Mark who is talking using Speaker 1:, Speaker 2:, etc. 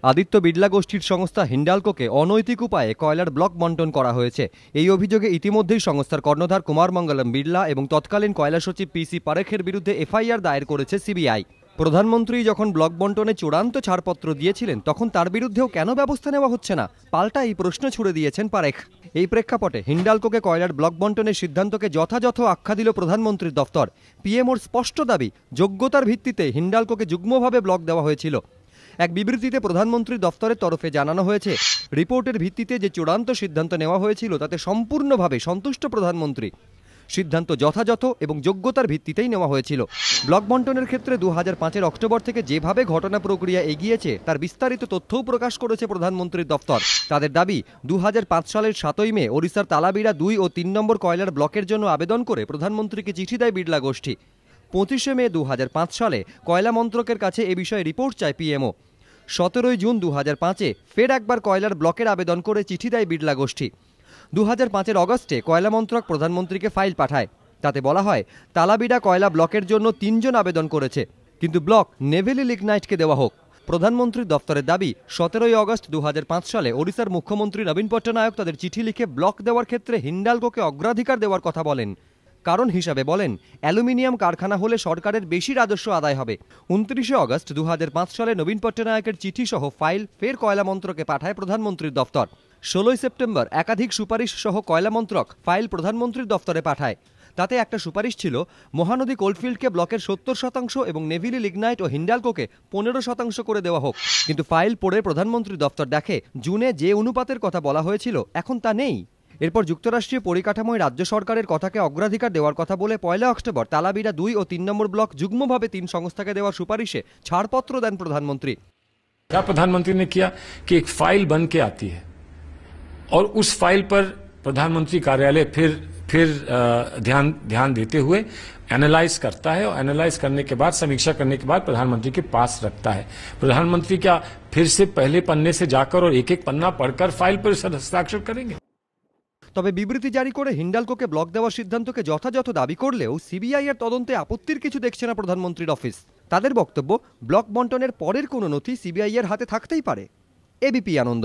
Speaker 1: আদিত্য বিড়লা গোষ্ঠীর সংস্থা হিন্ডালকোকে অনৈতিক উপায়ে কয়লার ব্লক বণ্টন করা হয়েছে। এই অভিযোগে ইতিমধ্যেই সংস্থার কর্ণধার কুমার মঙ্গলম বিড়লা এবং তৎকালীন কয়লা সচিব পিসি পারেখের বিরুদ্ধে এফআইআর দায়ের করেছে সিবিআই। প্রধানমন্ত্রী যখন ব্লক বণ্টনে চূড়ান্ত ছাড়পত্র দিয়েছিলেন, তখন তার বিরুদ্ধেও কেন ব্যবস্থা নেওয়া হচ্ছে না, পাল্টা এই প্রশ্ন ছুড়ে দিয়েছেন পারেখ। এই প্রেক্ষাপটে হিন্ডালকোকে কয়লার ব্লক বণ্টনের সিদ্ধান্তকে যথাযথ আখ্যা দিল প্রধানমন্ত্রীর দফতর। পিএমওর স্পষ্ট দাবি, যোগ্যতার ভিত্তিতে হিন্ডালকোকে যুগ্মভাবে ব্লক দেওয়া হয়েছিল। এক বিবৃতিতে প্রধানমন্ত্রীর দফতরের তরফে জানানো হয়েছে, রিপোর্টের ভিত্তিতে যে চূড়ান্ত সিদ্ধান্ত নেওয়া হয়েছিল তাতে সম্পূর্ণভাবে সন্তুষ্ট প্রধানমন্ত্রী। সিদ্ধান্ত যথাযথ এবং যোগ্যতার ভিত্তিতেই নেওয়া হয়েছিল। ব্লক বণ্টনের ক্ষেত্রে 2005-এর অক্টোবর থেকে যেভাবে ঘটনা প্রক্রিয়া এগিয়েছে তার বিস্তারিত তথ্যও প্রকাশ করেছে প্রধানমন্ত্রীর দফতর। তাদের দাবি, 2005 সালের 7ই মে ওড়িশার তালাবিড়া 2 ও 3 নম্বর কয়লার ব্লকের জন্য আবেদন করে প্রধানমন্ত্রীকে চিঠি দেয় বিড়লা গোষ্ঠী। 25শে মে 2005 সালে কয়লা মন্ত্রকের কাছে এ বিষয়ে রিপোর্ট চায় পিএমও। 17ই জুন 2005-এ ফের একবার কয়লার ব্লকের আবেদন করে চিঠি দেয় বিড়লা গোষ্ঠী। 2005-এর অগস্টে কয়লা মন্ত্রক প্রধানমন্ত্রীকে ফাইল পাঠায়। তাতে বলা হয়, তালাবিড়া কয়লা ব্লকের জন্য 3 জন আবেদন করেছে, কিন্তু ব্লক নেভেলি লিগনাইটকে দেওয়া হোক। প্রধানমন্ত্রীর দফতরের দাবি, 17ই অগস্ট 2005 সালে ওড়িশার মুখ্যমন্ত্রী নবীন পট্টনায়ক তাদের চিঠি লিখে ব্লক দেওয়ার ক্ষেত্রে হিন্ডালকোকে অগ্রাধিকার দেওয়ার কথা বলেন। কারণ হিসাবে বলেন, অ্যালুমিনিয়াম কারখানা হলে সরকারের বেশি রাজস্ব আদায় হবে। 29শে অগস্ট 2005 সালে নবীন পট্টনায়কের চিঠি সহ ফাইল ফের কয়লা মন্ত্রকে পাঠায় প্রধানমন্ত্রীর দফতর। 16ই সেপ্টেম্বর একাধিক সুপারিশ সহ কয়লা মন্ত্রক ফাইল প্রধানমন্ত্রীর দফতরে পাঠায়। তাতে একটা সুপারিশ ছিল, মহানদী কোলফিল্ডকে ব্লকের 70% এবং নেভিলি লিগনাইট ও হিন্ডালকোকে 15% করে দেওয়া হোক। কিন্তু ফাইল পড়ে প্রধানমন্ত্রীর দফতর দেখে, জুনে যে অনুপাতের কথা বলা হয়েছিল এখন তা নেই। এরপর যুক্তরাষ্ট্রীয় পরিকাঠামোয় রাজ্য সরকারের কথাকে অগ্রাধিকার দেওয়ার কথা বলে 1 অক্টোবর তালাবিড়া 2 ও 3 নম্বর ব্লক যুগ্মভাবে 3 সংস্থাকে দেওয়ার সুপারিশে ছাড়পত্র দেন প্রধানমন্ত্রী।
Speaker 2: प्रधानमंत्री ने किया कि एक फाइल बन के आती है और उस फाइल पर प्रधानमंत्री कार्यालय फिर ध्यान देते हुए एनालाइज करता है और एनालाइज करने के बाद, समीक्षा करने के बाद प्रधानमंत्री के पास रखता है। प्रधानमंत्री क्या फिर से पहले पन्ने से जाकर और एक एक पन्ना पढ़कर फाइल पर हस्ताक्षर करेंगे?
Speaker 1: তবে বিবৃতি জারি করে হিন্ডালকোকে ব্লক দেওয়ার সিদ্ধান্তকে যথাযথ দাবি করলেও সিবিআই এর তদন্তে আপত্তির কিছু দেখছে না প্রধানমন্ত্রীর অফিস। তাদের বক্তব্য, ব্লক বণ্টনের পরের কোনো নথি সিবিআই এর হাতে থাকতেই পারে। এবিপি আনন্দ।